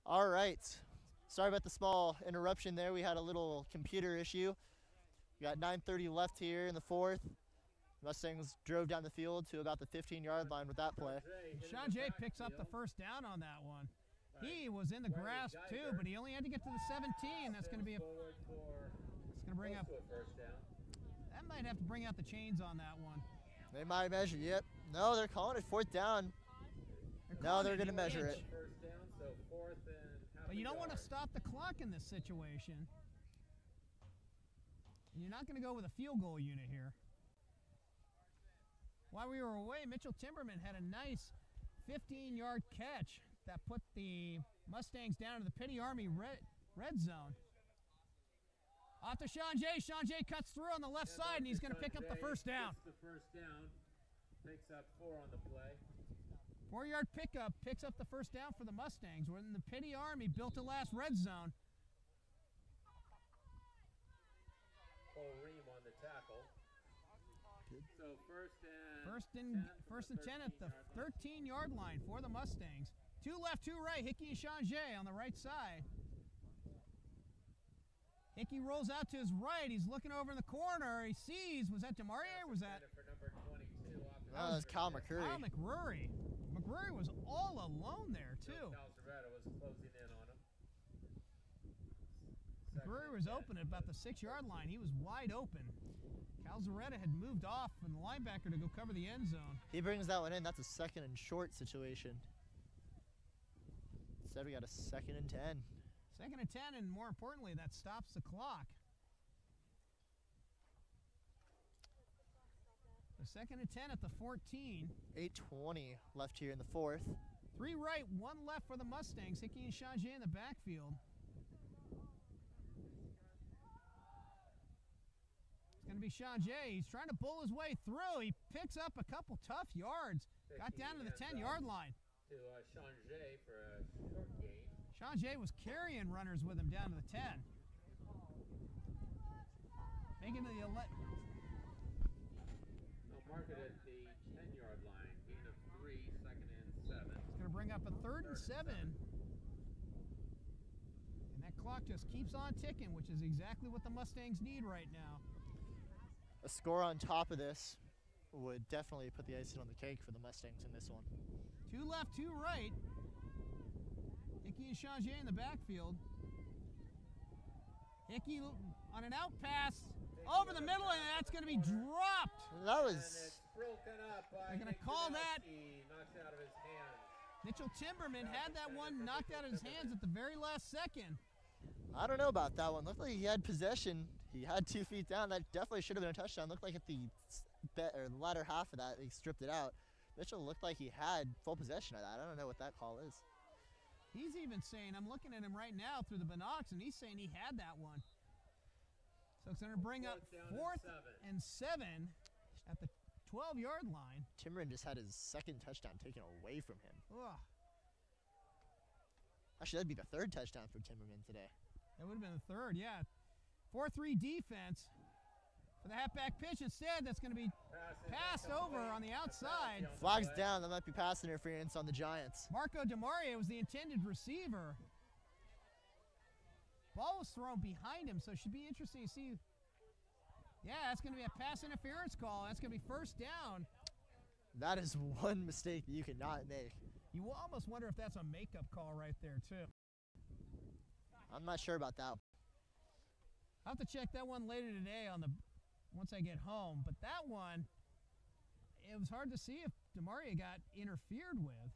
All right. Sorry about the small interruption there. We had a little computer issue. We got 9:30 left here in the fourth. Mustangs drove down the field to about the 15-yard line with that play. Sean Jay picks up the first down on that one. He was in the grass too, but he only had to get to the 17. That's going to be a. It's going to bring up. That might have to bring out the chains on that one. They might measure. Yep. No, they're calling it fourth down. No, they're going to measure it. But you don't want to stop the clock in this situation. You're not going to go with a field goal unit here. While we were away, Mitchell Timberman had a nice 15-yard catch that put the Mustangs down to the Petty Army red zone. Off to Sean Jay. Sean Jay cuts through on the left side, and he's going to pick up the first down. The first down. Picks up 4 on the play. 4-yard pickup picks up the first down for the Mustangs. When the Petty Army built a last red zone. Cole Ream on the tackle. Good. So first and 10 at the 13-yard line for the Mustangs. 2 left, 2 right. Hickey and Sean Jay on the right side. Hickey rolls out to his right. He's looking over in the corner. He sees, was that DeMaria or was that? for number 22 That was Kyle McCurry. Kyle McCurry. McCurry was all alone there, too. Calzaretta was closing in on him. McCurry was open at about the 6-yard line. He was wide open. Calzaretta had moved off from the linebacker to go cover the end zone. He brings that one in. That's a second and short situation. Instead, we got a 2nd and 10. 2nd and 10, and more importantly, that stops the clock. The 2nd and 10 at the 14. 8:20 left here in the fourth. 3 right, 1 left for the Mustangs. Hickey and Sean Jay in the backfield. It's going to be Sean Jay. He's trying to bull his way through. He picks up a couple tough yards. Got down to the 10-yard line. To Sean Jay for a short gain. Sean Jay was carrying runners with him down to the 10. Making the 11. Mark it at the 10-yard line. Gain of 3, 2nd and 7. It's going to bring up a 3rd and 7. And that clock just keeps on ticking, which is exactly what the Mustangs need right now. A score on top of this would definitely put the icing on the cake for the Mustangs in this one. 2 left, 2 right. Hickey and Sean Jay in the backfield. Hickey on an out pass over the middle, and that's going to be dropped. That was. And it's broken up by They're going to call that. Knocks out of his hands. Mitchell Timberman had that one knocked out of his hands at the very last second. I don't know about that one. Looked like he had possession. He had 2 feet down. That definitely should have been a touchdown. Looked like at the latter half of that, he stripped it out. Mitchell looked like he had full possession of that. I don't know what that call is. He's even saying, I'm looking at him right now through the binocs, and he's saying he had that one. So it's going to bring up 4th and 7 at the 12-yard line. Timmerman just had his 2nd touchdown taken away from him. Ugh. Actually, that'd be the 3rd touchdown for Timmerman today. That would have been the 3rd, yeah. 4-3 defense for the halfback pitch. Instead, that's going to be passed over on the outside. Flags down. That might be pass interference on the Giants. Marco DeMaria was the intended receiver. Ball was thrown behind him, so it should be interesting to see. Yeah, that's going to be a pass interference call. That's going to be 1st down. That is one mistake that you cannot make. You will almost wonder if that's a makeup call right there, too. I'm not sure about that. I'll have to check that one later today once I get home. But that one, it was hard to see if DeMaria got interfered with.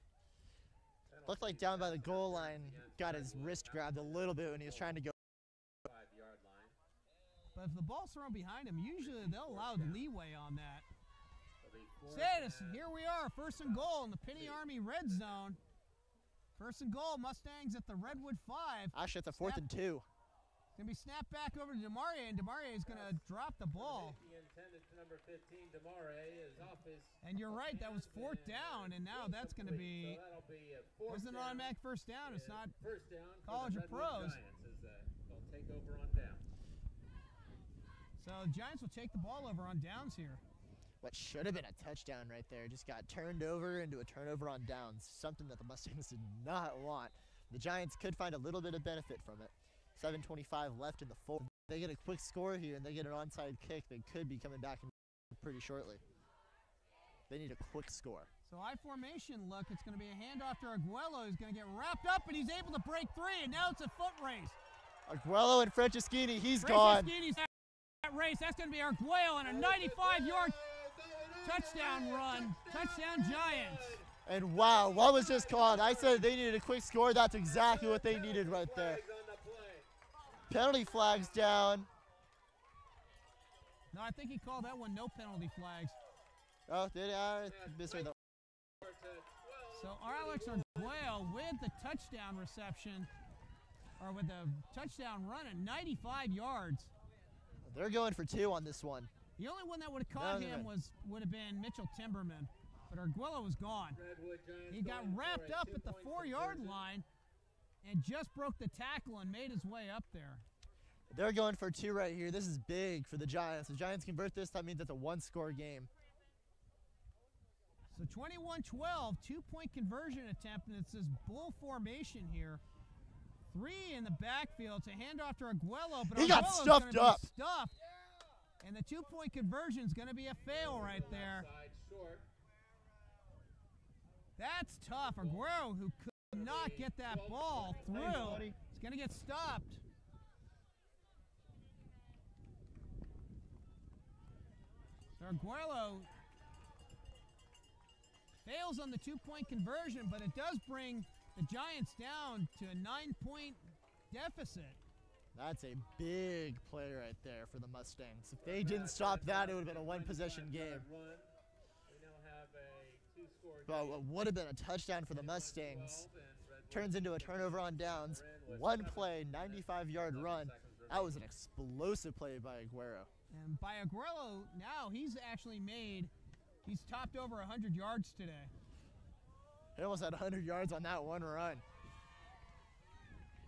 Looked like down by the goal line, got his wrist grabbed a little bit when he was trying to go. 5-yard line. But if the ball's thrown behind him, usually they'll allow leeway on that. Status, here we are, 1st and goal in the Petty Army red zone. 1st and goal, Mustangs at the Redwood 5. Actually, it's a 4th and 2. It's going to be snapped back over to DeMaria, and DeMaria is going to drop the ball. The intended to number 15, DeMaria, is off his. And you're right, that was 4th down, and now that's going to be. So that'll be a 4th Wasn't an down. automatic 1st down. It's not First down college or for the Redwood pros. Giants as they'll take over on down. So the Giants will take the ball over on downs here. What should have been a touchdown right there just got turned over into a turnover on downs, something that the Mustangs did not want. The Giants could find a little bit of benefit from it. 7:25 left in the fourth. They get a quick score here and they get an onside kick. They could be coming back in pretty shortly. They need a quick score. So I formation look, it's going to be a handoff to Arguello. He's going to get wrapped up, and he's able to break three, and now it's a foot race. Arguello and Franceschini, he's gone. Franceschini's that race. That's going to be Arguello on a 95-yard touchdown run. Touchdown Giants. And wow, what was just called? I said they needed a quick score. That's exactly what they needed right there. Penalty flags down. No, I think he called that one no penalty flags. Oh, did I misread that? So Alex Arguello with the touchdown reception, or with the touchdown run at 95 yards. They're going for two on this one. The only one that would have caught him would have been Mitchell Timberman, but Arguello was gone. He got wrapped up at the 4-yard line and just broke the tackle and made his way up there. They're going for two right here. This is big for the Giants. The Giants convert this, that means it's a one-score game. So 21-12, two-point conversion attempt, and it's this bull formation here. 3 in the backfield to hand off to Arguello, but he got stuffed up. And the two-point conversion is going to be a fail right there. That's tough. Arguello, who could not get that ball through, is going to get stopped. So Arguello fails on the two-point conversion, but it does bring the Giants down to a 9-point deficit. That's a big play right there for the Mustangs. If they didn't stop that, it would have been a one-possession game. But what would have been a touchdown for the Mustangs turns into a turnover on downs. One play, 95-yard run. That was an explosive play by Aguero. And by Aguero, now he's topped over 100 yards today. He almost had 100 yards on that one run.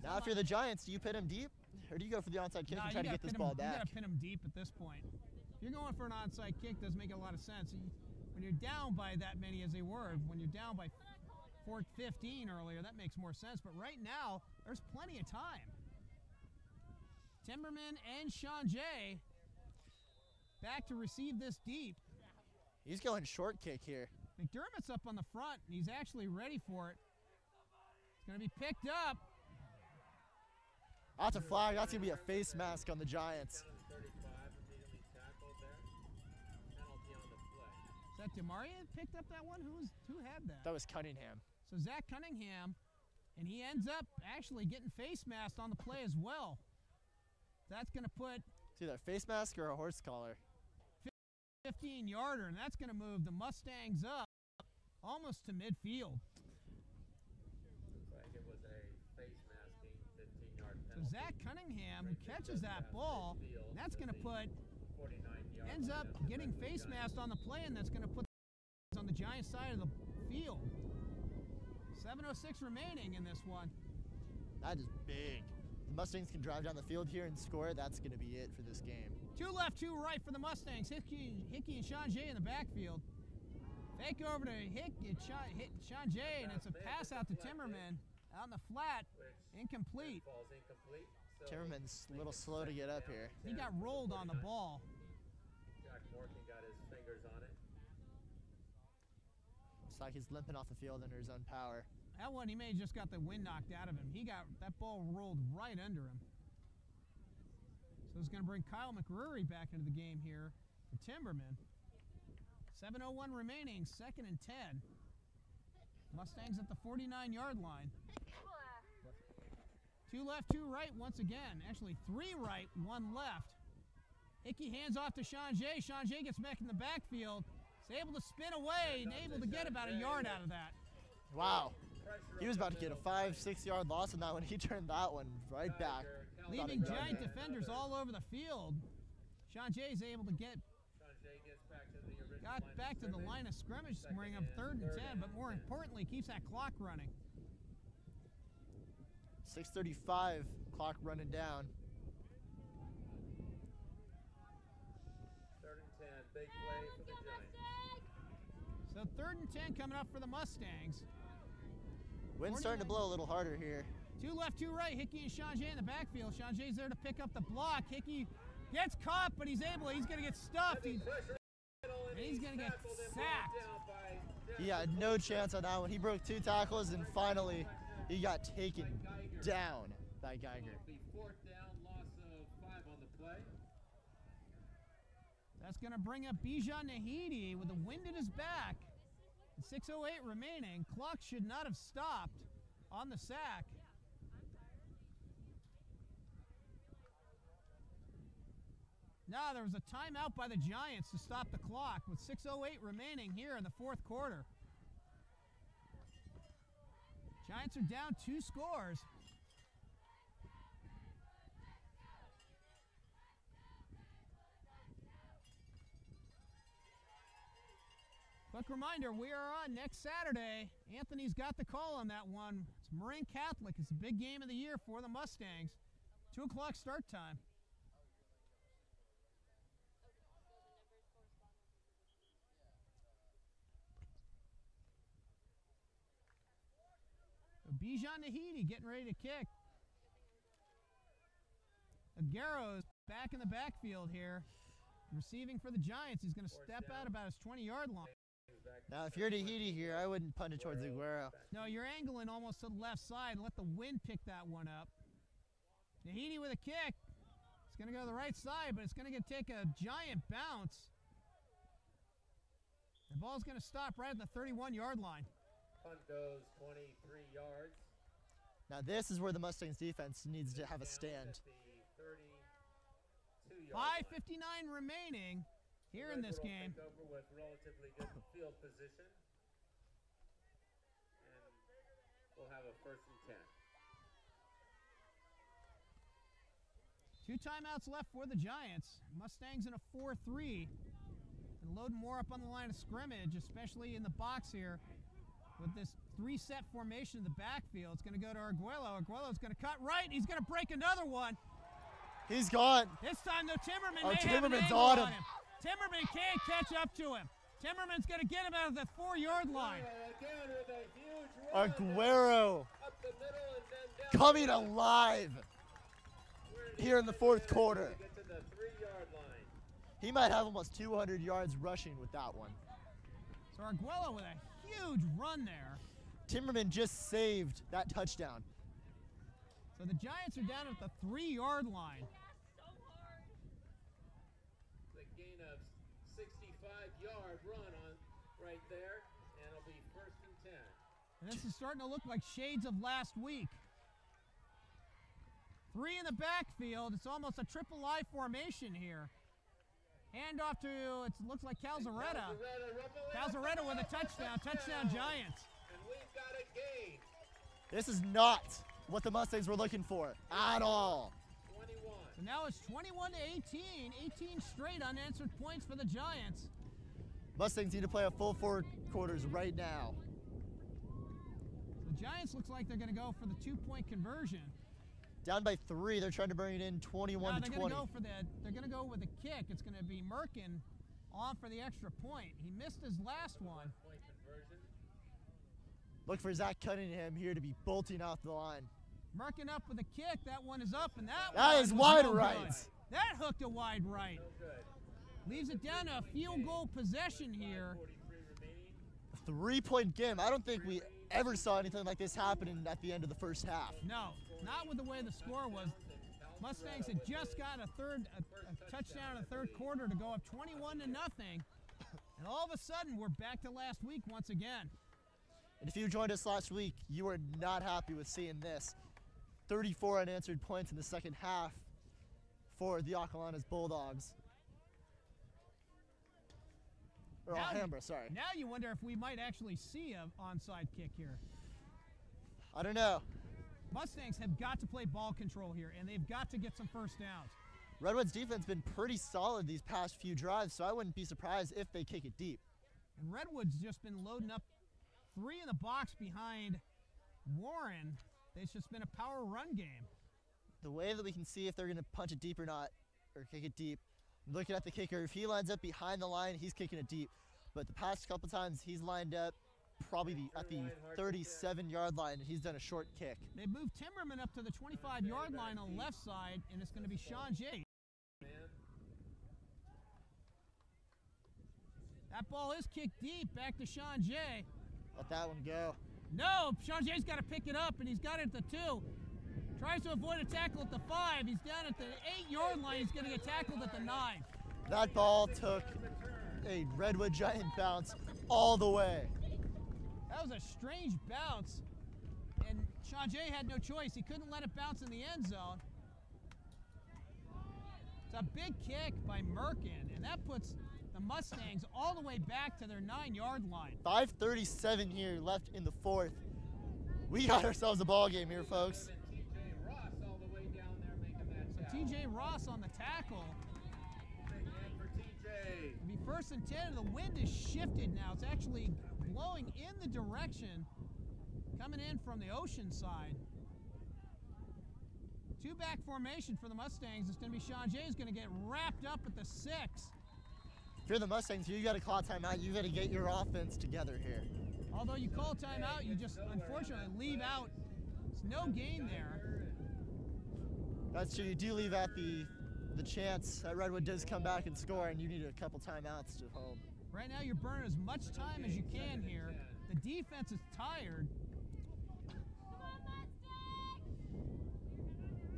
Now, if you're the Giants, do you pin him deep, or do you go for the onside kick and try to get this ball back? You got to pin him deep at this point. If you're going for an onside kick, doesn't make a lot of sense. When you're down by that many as they were, when you're down by 15 earlier, that makes more sense. But right now, there's plenty of time. Timberman and Sean Jay back to receive this deep. He's going short kick here. McDermott's up on the front, and he's actually ready for it. It's going to be picked up. That's a flag. That's going to be a face mask on the Giants. Is that DeMaria picked up that one? Who had that? That was Cunningham. So Zach Cunningham, and he ends up actually getting face masked on the play as well. That's going to put... It's either a face mask or a horse collar. 15-yarder, and that's going to move the Mustangs up almost to midfield. Looks like it was a face masking 15-yard So penalty. Zach Cunningham catches that ball, and that's going to put, ends up getting face masked on the play, and that's going to put on the Giants side of the field. 7:06 remaining in this one. That is big. The Mustangs can drive down the field here and score. That's going to be it for this game. 2 left, 2 right for the Mustangs. Hickey and Sean Jay in the backfield. Fake over to Sean Jay, and it's a pass out to Timmerman out in the flat. Incomplete. Timmerman's a little slow to get up here. He got rolled on the ball. Jack Morgan got his fingers on it. Looks like he's limping off the field under his own power. That one, he may have just got the wind knocked out of him. That ball rolled right under him. So it's going to bring Kyle McRury back into the game here for Timberman. 7:01 remaining, 2nd and 10. Mustangs at the 49-yard line. 2 left, 2 right once again. Actually, 3 right, 1 left. Hickey hands off to Sean Jay. Sean Jay gets back in the backfield. He's able to spin away and able to get about a yard out of that. Wow. He was about to get a 5-6 yard loss on that one. He turned that one right back. Leaving Giant defenders all over the field. Sean Jay is able to got back to the line of scrimmage, bring up 3rd and 10, but more importantly, keeps that clock running. 6:35, clock running down. 3rd and 10, big play for the Giants. So 3rd and 10 coming up for the Mustangs. Wind's starting to blow a little harder here. 2 left, 2 right. Hickey and Changé in the backfield. Changé's there to pick up the block. Hickey gets caught, but he's going to get stuffed. He's going to get sacked. He had no chance on that one. He broke 2 tackles, and finally he got taken down by Geiger. Fourth down, loss of 5 on the play. That's going to bring up Bijan Nahidi with the wind at his back. 6:08 remaining. Clock should not have stopped on the sack. No, there was a timeout by the Giants to stop the clock with 6:08 remaining here in the 4th quarter. Giants are down 2 scores. Quick reminder, we are on next Saturday. Anthony's got the call on that one. It's Marin Catholic. It's a big game of the year for the Mustangs. 2 o'clock start time. Bijan Nahidi getting ready to kick. Aguero's back in the backfield here. Receiving for the Giants. He's going to step out about his 20-yard line. Now, if you're Nahidi here, I wouldn't punt it towards Aguero. No, you're angling almost to the left side. Let the wind pick that one up. Nahidi with a kick. It's going to go to the right side, but it's going to take a giant bounce. The ball's going to stop right at the 31-yard line. Punt goes 23 yards. Now, this is where the Mustangs defense needs to have a stand. 5:59 remaining here in this game. Take over with relatively good field position. And we'll have a 1st and 10. 2 timeouts left for the Giants. Mustangs in a 4-3. And loading more up on the line of scrimmage, especially in the box here. With this 3-set formation in the backfield, it's going to go to Arguello. Arguello's going to cut right. He's going to break another one. He's gone. This time, though, Timmerman Oh, may have an Timmerman's angle on on him. him. Timmerman can't catch up to him. Timmerman's going to get him out of the 4-yard line. Again with a huge run Aguero up the middle and then down. coming alive here in the 4th quarter. Get to the 3-yard line. He might have almost 200 yards rushing with that one. So Arguello with a huge run there. Timmerman just saved that touchdown. So the Giants are down at the 3-yard line. The gain of 65-yard run on right there, and it'll be 1st and 10. And this is starting to look like shades of last week. 3 in the backfield. It's almost a triple I formation here. Hand off to, it looks like Calzaretta. Calzaretta with a touchdown. Touchdown Giants. And we've got a gain. This is not what the Mustangs were looking for at all. 21. So now it's 21-18. 18 straight unanswered points for the Giants. Mustangs need to play a full 4 quarters right now. The Giants looks like they're going to go for the 2-point conversion. Down by 3, they're trying to bring it in 21 to 20. They're going to go with a kick. It's going to be Merkin on for the extra point. He missed his last one. Point conversion. Look for Zach Cunningham here to be bolting off the line. Merkin up with a kick. That one is up, and that That is was wide no right. good. That hooked a wide right. No good. Leaves it down to a field goal possession here. 43 remaining. 3-point game. I don't think we ever saw anything like this happening at the end of the first half. No, not with the way the score was. Mustangs had just got a touchdown in the 3rd quarter to go up 21-0. And all of a sudden, we're back to last week once again. And if you joined us last week, you were not happy with seeing this. 34 unanswered points in the second half for the Acalanes Bulldogs. Or Alhambra, sorry. Now you wonder if we might actually see an onside kick here. I don't know. Mustangs have got to play ball control here, and they've got to get some first downs. Redwood's defense has been pretty solid these past few drives, so I wouldn't be surprised if they kick it deep. And Redwood's just been loading up 3 in the box behind Warren. It's just been a power run game. The way that we can see if they're going to punch it deep or not, or kick it deep, looking at the kicker, if he lines up behind the line, he's kicking it deep. But the past couple times he's lined up probably at the 37-yard line, and he's done a short kick. They moved Timberman up to the 25-yard line on the left side, and it's going to be Sean Jay. That ball is kicked deep back to Sean Jay. Let that one go. No, Sean Jay's got to pick it up, and he's got it at the 2. Tries to avoid a tackle at the 5. He's down at the 8-yard line. He's going to get tackled at the 9. That ball took a Redwood Giant bounce all the way. That was a strange bounce, and Sean Jay had no choice. He couldn't let it bounce in the end zone. It's a big kick by Merkin, and that puts the Mustangs all the way back to their 9-yard line. 5:37 here left in the 4th. We got ourselves a ball game here, folks. So TJ Ross on the tackle. It'll be 1st and 10, and the wind is shifted now. It's actually blowing in the direction coming in from the ocean side. 2-back formation for the Mustangs. It's going to be Sean Jay who's going to get wrapped up at the 6. If you're the Mustangs, you got to call timeout. You got to get your offense together here. Although you call timeout, you just unfortunately leave out. It's no gain there. That's true. You do leave out the chance that Redwood does come back and score, and you need a couple timeouts to hold. Right now, you're burning as much time as you can here. The defense is tired.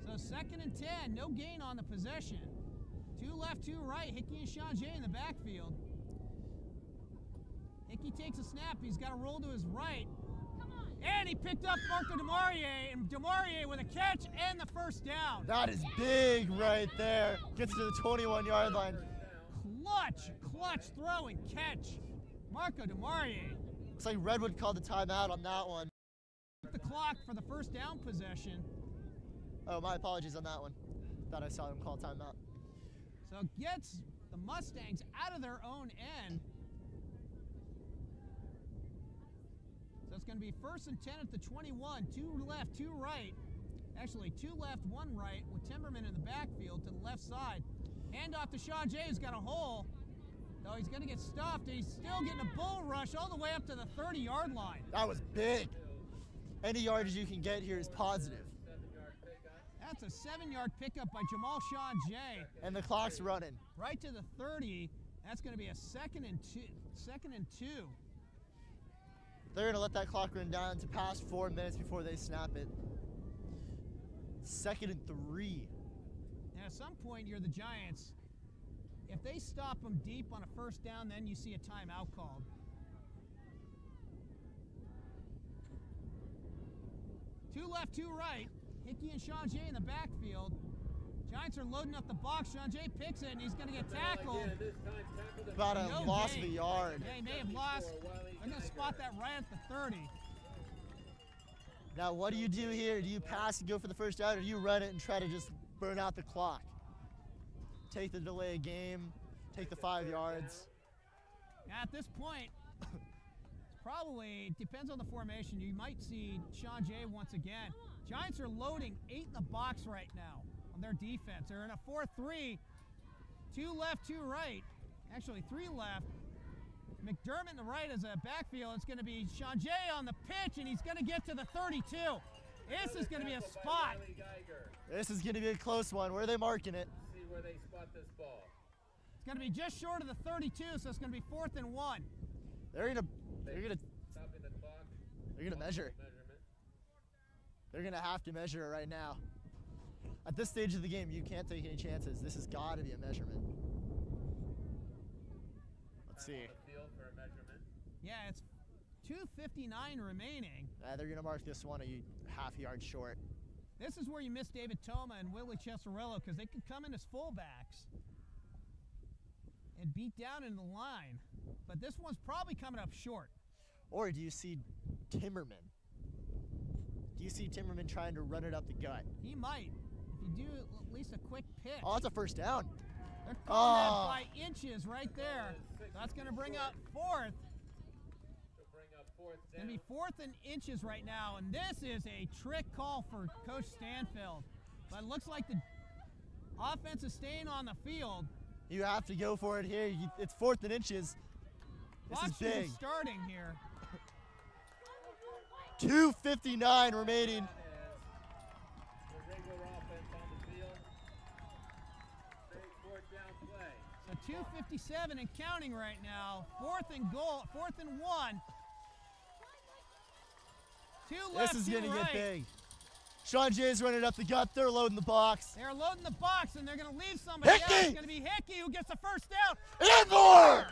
So 2nd and 10, no gain on the possession. 2 left, 2 right. Hickey and Sean Jay in the backfield. Hickey takes a snap. He's got to roll to his right. And he picked up Marco DeMaurier, and DeMaurier with a catch and the 1st down. That is big right there. Gets to the 21-yard line. Clutch throw and catch. Marco DeMaurier. Looks like Redwood called the timeout on that one. The clock for the 1st down possession. Oh, my apologies on that one. Thought I saw him call timeout. So gets the Mustangs out of their own end. So it's going to be 1st and 10 at the 21. 2 left, 2 right. Actually, 2 left, 1 right with Timberman in the backfield to the left side. Hand off to Sean Jay, who's got a hole. Though he's going to get stuffed, and he's still getting a bull rush all the way up to the 30-yard line. That was big. Any yardage you can get here is positive. That's a 7-yard pickup by Jamal Sean Jay. And the clock's running. Right to the 30. That's going to be a 2nd and 2. They're going to let that clock run down to past 4 minutes before they snap it. 2nd and 3. And at some point, you're the Giants. If they stop them deep on a 1st down, then you see a timeout called. Two left, 2 right. Hickey and Sean Jay in the backfield. Giants are loading up the box. Sean Jay picks it, and he's going to get tackled. About a loss of a yard. Yeah, he may have lost. I'm going to spot that right at the 30. Now, what do you do here? Do you pass and go for the 1st down, or do you run it and try to just burn out the clock? Take the delay of game, take the 5 yards. At this point, probably depends on the formation. You might see Sean Jay once again. Giants are loading 8 in the box right now on their defense. They're in a 4-3. 2 left, 2 right. Actually, 3 left. McDermott in the right as a backfield. It's going to be Sean Jay on the pitch, and he's going to get to the 32. This is going to be a spot. This is going to be a close one. Where are they marking it? See where they spot this ball. It's going to be just short of the 32, so it's going to be 4th and 1. They're going to Stopping the clock. They're going to measure. They're going to have to measure it right now. At this stage of the game, you can't take any chances. This has got to be a measurement. Let's see. Yeah, it's 2:59 remaining. They're going to mark this one a half yard short. This is where you miss David Toma and Willie Cesarillo, because they could come in as fullbacks and beat down in the line. But this one's probably coming up short. Or do you see Timberman? Do you see Timberman trying to run it up the gut? He might. If you do at least a quick pitch. Oh, that's a 1st down. They're calling that by inches right there. That's going to bring up 4th. It's going to be 4th and inches right now, and this is a trick call for Coach Stanfield. But it looks like the offense is staying on the field. You have to go for it here. It's 4th and inches. This is big. Starting here. 2:59 remaining. The regular offense on the field. Big fourth down play. So 2:57 and counting right now. 4th and goal, 4th and 1. 2 left, This is 2 going to right. get big. Sean Jay's running up the gut. They're loading the box. They're loading the box, and they're going to leave somebody Hickey! out. It's going to be Hickey who gets the first down. And more!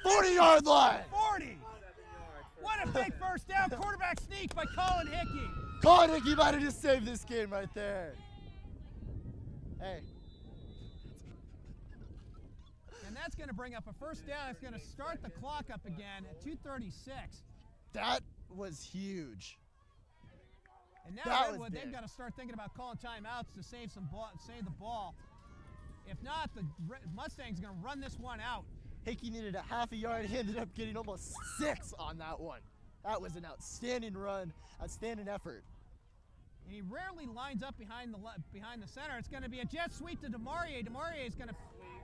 40-yard line. 40. 7 yards. What a big first down. Quarterback sneak by Colin Hickey. Colin Hickey might have just saved this game right there. Hey. And that's going to bring up a first down. It's going to start the clock up again at 2:36. That was huge. And now That was Redwood, they've big. got to start thinking about calling timeouts to save the ball. If not, the Mustangs are going to run this one out. Hickey needed a half a yard. He ended up getting almost 6 on that one. That was an outstanding run, outstanding effort. And he rarely lines up behind the center. It's going to be a jet sweep to DeMaurier. DeMaurier is going to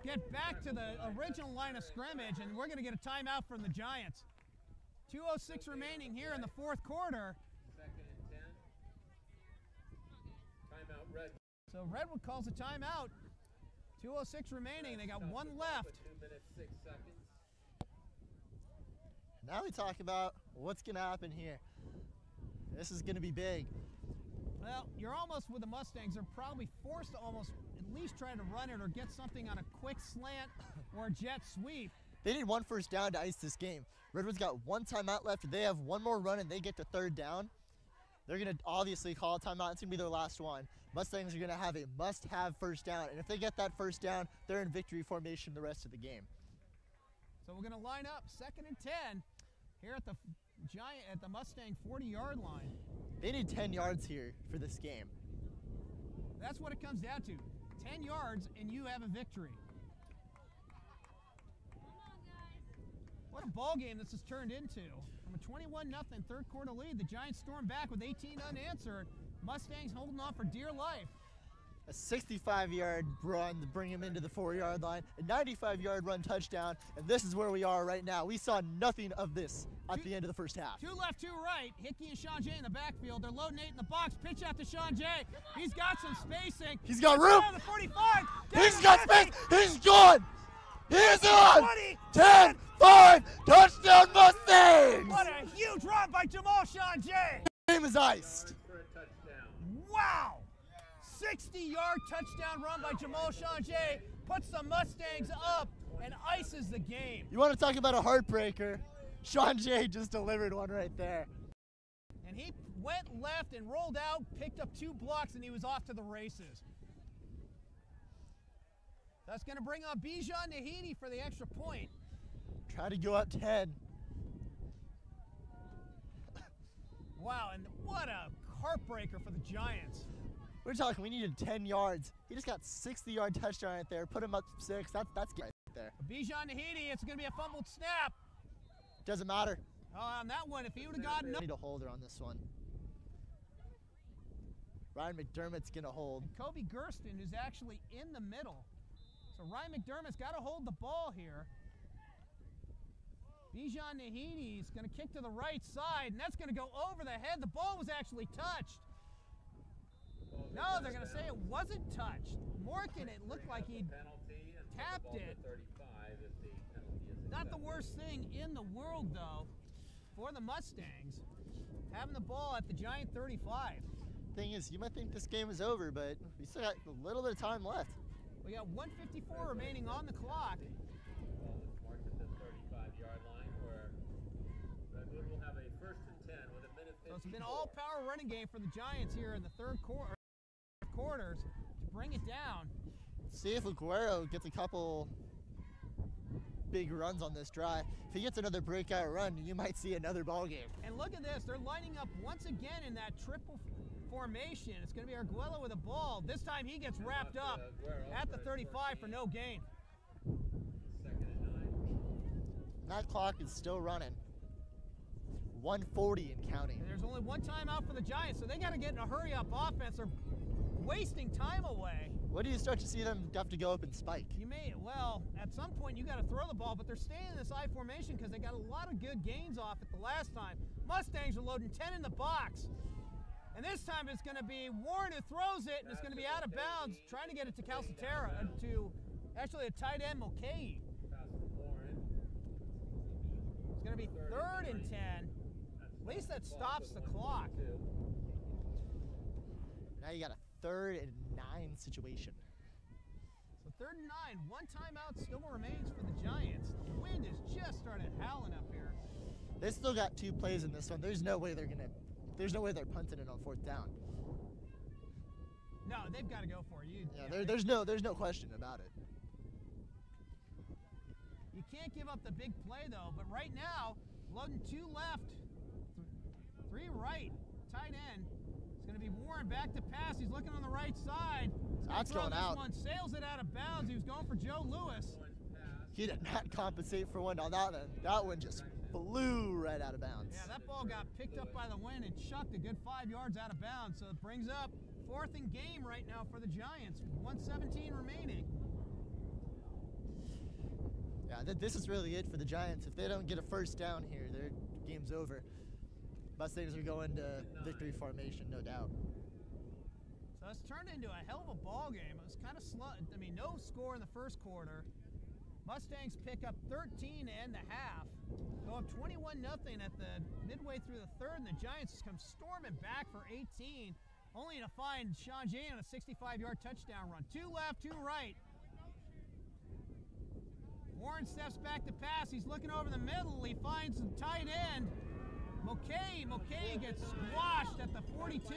get back to the original line of scrimmage, and we're going to get a timeout from the Giants. 2:06 remaining here in the 4th quarter. 2nd and 10. Timeout Redwood. So Redwood calls a timeout. 2:06 remaining. They got 1 left. 2 minutes, 6 seconds. Now we talk about what's going to happen here. This is going to be big. Well, you're almost with the Mustangs. They're probably forced to almost at least try to run it or get something on a quick slant or a jet sweep. They need 1 first down to ice this game. Redwood's got 1 timeout left. If they have 1 more run and they get to 3rd down, they're going to obviously call a timeout. It's going to be their last one. Mustangs are going to have a must-have first down. And if they get that first down, they're in victory formation the rest of the game. So we're going to line up 2nd and 10 here at the Mustang 40-yard line. They need 10 yards here for this game. That's what it comes down to. 10 yards and you have a victory. What a ball game this has turned into. From a 21-0 3rd quarter lead, the Giants storm back with 18 unanswered. Mustangs holding on for dear life. A 65-yard run to bring him into the 4-yard line, a 95-yard run touchdown, and this is where we are right now. We saw nothing of this at the end of the first half. 2 left, 2 right. Hickey and Sean Jay in the backfield. They're loading 8 in the box. Pitch out to Sean Jay. He's got some spacing. He's got room. Down to the 45. He's got space. He's gone. He's on. 20. 10, 5, touchdown Mustangs. What a huge run by Jamal Sean Jay. Game is iced. For a touchdown. Wow. 60-yard touchdown run by Jamal Sean Jay puts the Mustangs up and ices the game. You want to talk about a heartbreaker? Sean Jay just delivered one right there. And he went left and rolled out, picked up 2 blocks, and he was off to the races. That's going to bring on Bijan Nahidi for the extra point. Try to go up 10. Wow, and what a heartbreaker for the Giants. We're talking we needed 10 yards. He just got 60-yard touchdown right there. Put him up 6. That's good right there. Bijan Nahidi, it's going to be a fumbled snap. Doesn't matter. Oh, on that one, if he would have gotten up. Need a holder on this one. Ryan McDermott's going to hold. Kobe Gersten, who's actually in the middle. So Ryan McDermott's got to hold the ball here. Bijan Nahidi's going to kick to the right side, and that's going to go over the head. The ball was actually touched. No, they're going to say it wasn't touched. Morgan, it looked like he tapped it. Not the worst thing in the world, though, for the Mustangs, having the ball at the Giant 35. Thing is, you might think this game is over, but we still got a little bit of time left. We got 1:54 remaining on the clock. Marked at the 35-yard line where Redwood will have a 1st and 10 with a minute 54. So it's been all-power running game for the Giants here in the third quarters to bring it down. See if Aguero gets a couple big runs on this drive. If he gets another breakout run, you might see another ball game. And look at this. They're lining up once again in that triple formation. It's going to be Arguello with a ball. This time he gets wrapped up at the 35 for no gain. 2nd and 9. That clock is still running. 1:40 and counting. And there's only one timeout for the Giants, so they got to get in a hurry-up offense. They're wasting time away. What do you start to see them have to go up and spike? You may, well, at some point you got to throw the ball, but they're staying in this I formation because they got a lot of good gains off it the last time. Mustangs are loading 10 in the box. And this time it's going to be Warren who throws it, and it's going to be out of bounds, trying to get it to Calcaterra, to actually a tight end, Mulcahy. It's going to be 3rd and 10. At least that stops the clock. Now you got a 3rd and 9 situation. So 3rd and 9, one timeout still remains for the Giants. The wind has just started howling up here. They still got 2 plays in this one. There's no way they're punting it on 4th down. No, they've got to go for it. There's no question about it. You can't give up the big play though. But right now, loading 2 left, 3 right, tight end. It's going to be Warren back to pass. He's looking on the right side. That's going out. One sails it out of bounds. He was going for Joe Lewis. He did not compensate for one on that one. That one just flew right out of bounds. Yeah, that ball got picked up by the wind and chucked a good 5 yards out of bounds. So it brings up 4th and game right now for the Giants. 1:17 remaining. Yeah, this is really it for the Giants. If they don't get a 1st down here, their game's over. Mustangs are going to victory formation, no doubt. So it's turned into a hell of a ball game. It was kind of slow. I mean, no score in the 1st quarter. Mustangs pick up 13 and a half. Go up 21-0 at the midway through the 3rd, and the Giants come storming back for 18, only to find Sean Jay on a 65-yard touchdown run. 2 left, 2 right. Warren steps back to pass. He's looking over the middle. He finds the tight end. Mulcahy gets squashed at the 42.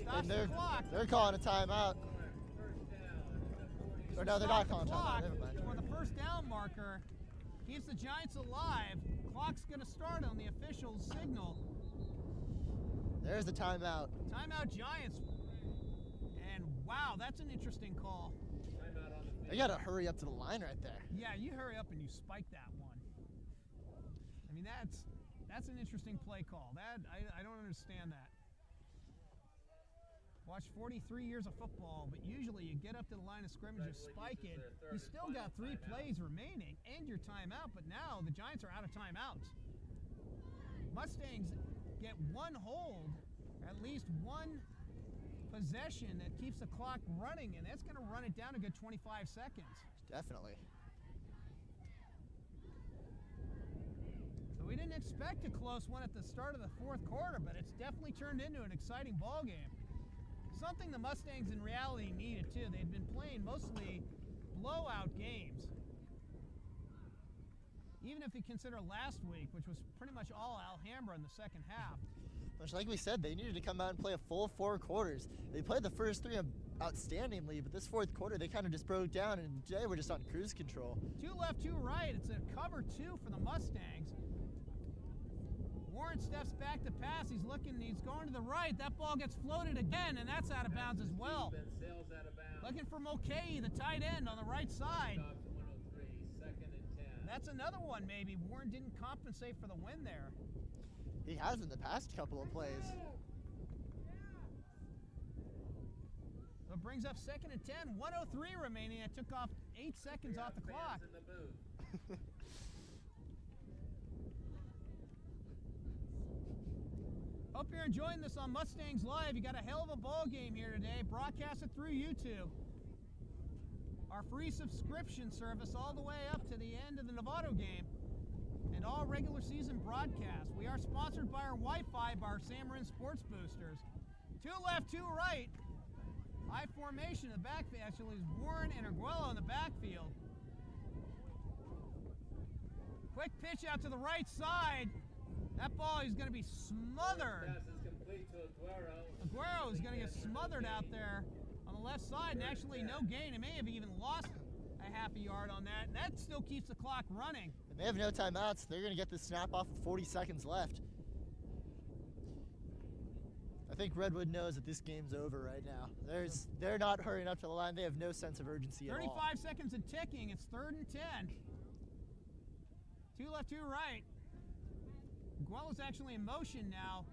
Stops the clock. They're calling a timeout. Or no, they're not calling a timeout. Never mind. For the 1st down marker, keeps the Giants alive. Clock's going to start on the official signal. There's the timeout. Timeout Giants. And wow, that's an interesting call. They got to hurry up to the line right there. Yeah, you hurry up and you spike that one. I mean, that's an interesting play call. I don't understand that. Watched 43 years of football, but usually you get up to the line of scrimmage, you spike it. You still got 3 plays remaining and your timeout, but now the Giants are out of timeouts. Mustangs get 1 hold, at least 1 possession that keeps the clock running, and that's going to run it down a good 25 seconds. Definitely. So we didn't expect a close one at the start of the 4th quarter, but it's definitely turned into an exciting ball game. Something the Mustangs in reality needed too. They'd been playing mostly blowout games. Even if you consider last week, which was pretty much all Alhambra in the 2nd half. Much like we said, they needed to come out and play a full 4 quarters. They played the first 3 outstandingly, but this 4th quarter they kind of just broke down, and today we're just on cruise control. 2 left, 2 right. It's a cover 2 for the Mustangs. Warren steps back to pass. He's going to the right. That ball gets floated again, and that's out of bounds as well. Looking for Mulcahy, the tight end, on the right side. That's another one maybe. Warren didn't compensate for the win there. He has in the past couple of plays. So it brings up 2nd and 10. 1:03 remaining. It took off 8 seconds off the clock. Hope you're enjoying this on Mustangs Live. You got a hell of a ball game here today, broadcasted through YouTube. Our free subscription service all the way up to the end of the Novato game and all regular season broadcasts. We are sponsored by our Wi-Fi by our San Marin Sports Boosters. 2 left, 2 right. High formation in the backfield. Actually, is Warren and Arguello in the backfield. Quick pitch out to the right side. That ball is going to be smothered. Aguero is going to get smothered out there on the left side, and actually no gain. It may have even lost a half a yard on that, and that still keeps the clock running. And they have no timeouts. They're going to get the snap off with 40 seconds left. I think Redwood knows that this game's over right now. They're not hurrying up to the line. They have no sense of urgency at all. 35 seconds and ticking. It's 3rd and 10. 2 left, 2 right. Guella's actually in motion now.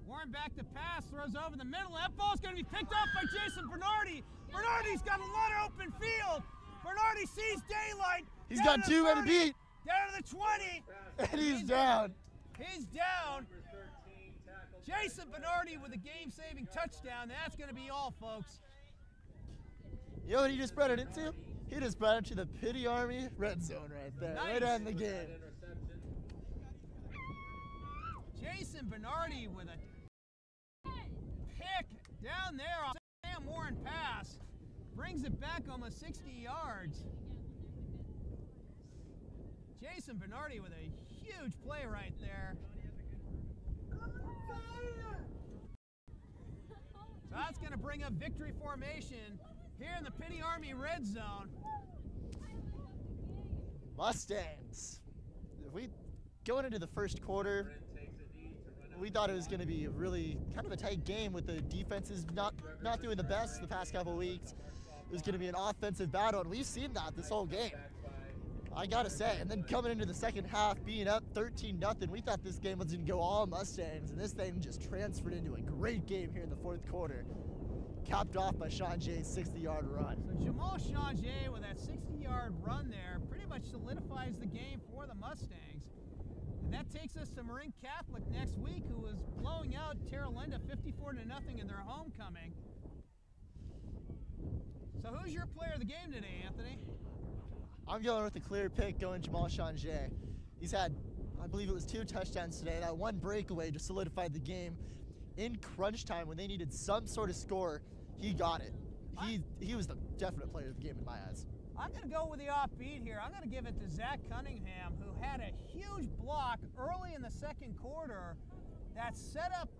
Warren back to pass, throws over the middle. That ball's going to be picked up by Jason Bernardi. Bernardi's got a lot of open field. Bernardi sees daylight. He's got 2 men to beat. Down to the 20. And he's down. He's down. Jason Bernardi with a game-saving touchdown. That's going to be all, folks. You know what he just brought it into? He just brought it to the Pity Army red zone right there, Nice. right on the game. Jason Bernardi with a pick down there on Sam Warren pass. Brings it back almost 60 yards. Jason Bernardi with a huge play right there. So that's going to bring up victory formation here in the Pity Army red zone. Mustangs. We going into the first quarter, we thought it was going to be a really kind of a tight game with the defenses not doing the best the past couple of weeks. It was going to be an offensive battle, and we've seen that this whole game, I got to say. And then coming into the second half, being up 13-0, we thought this game was going to go all Mustangs, and this thing just transferred into a great game here in the fourth quarter, capped off by Sean Jay's 60-yard run. So Jamal Sean Jay with that 60-yard run there pretty much solidifies the game for the Mustangs. And that takes us to Marin Catholic next week, who is blowing out Terra Linda 54-0 in their homecoming. So who's your player of the game today, Anthony? I'm going with the clear pick, going Jamal Changé. He's had, I believe it was 2 touchdowns today. That one breakaway just solidified the game. In crunch time, when they needed some sort of score, he got it. He was the definite player of the game in my eyes. I'm going to go with the offbeat here. I'm going to give it to Zach Cunningham, who had a huge block early in the second quarter that set up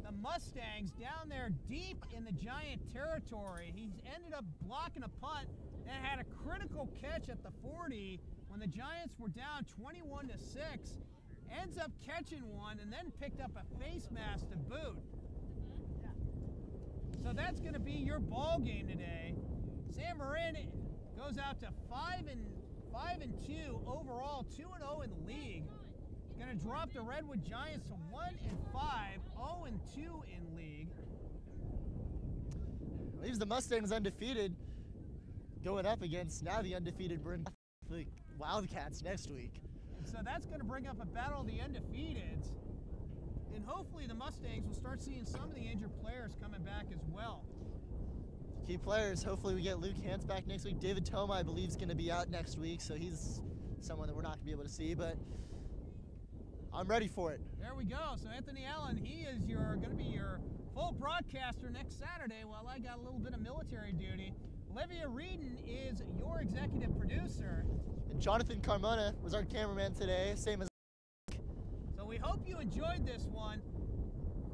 the Mustangs down there deep in the Giant territory. He ended up blocking a punt and had a critical catch at the 40 when the Giants were down 21-6. Ends up catching one and then picked up a face mask to boot. So that's going to be your ball game today. San Marin goes out to 5-2 overall, 2-0 in the league. Going to drop the Redwood Giants to 1-5, 0-2 in league. Leaves the Mustangs undefeated, going up against now the undefeated Marin Catholic Wildcats next week. So that's going to bring up a battle of the undefeateds. And hopefully the Mustangs will start seeing some of the injured players coming back as well. Key players, hopefully we get Luke Hance back next week. David Toma, I believe, is going to be out next week, so he's someone that we're not going to be able to see, but I'm ready for it. There we go. So Anthony Allen, he is going to be your full broadcaster next Saturday while I got a little bit of military duty. Olivia Reedon is your executive producer. And Jonathan Carmona was our cameraman today, same as. So we hope you enjoyed this one.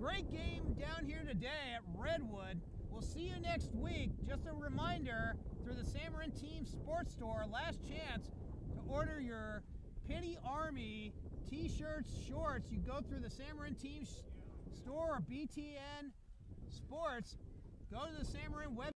Great game down here today at Redwood. We'll see you next week. Just a reminder, through the San Marin Team Sports Store, last chance to order your Pity Army t-shirts, shorts. You go through the San Marin Team Store or BTN Sports. Go to the San Marin website.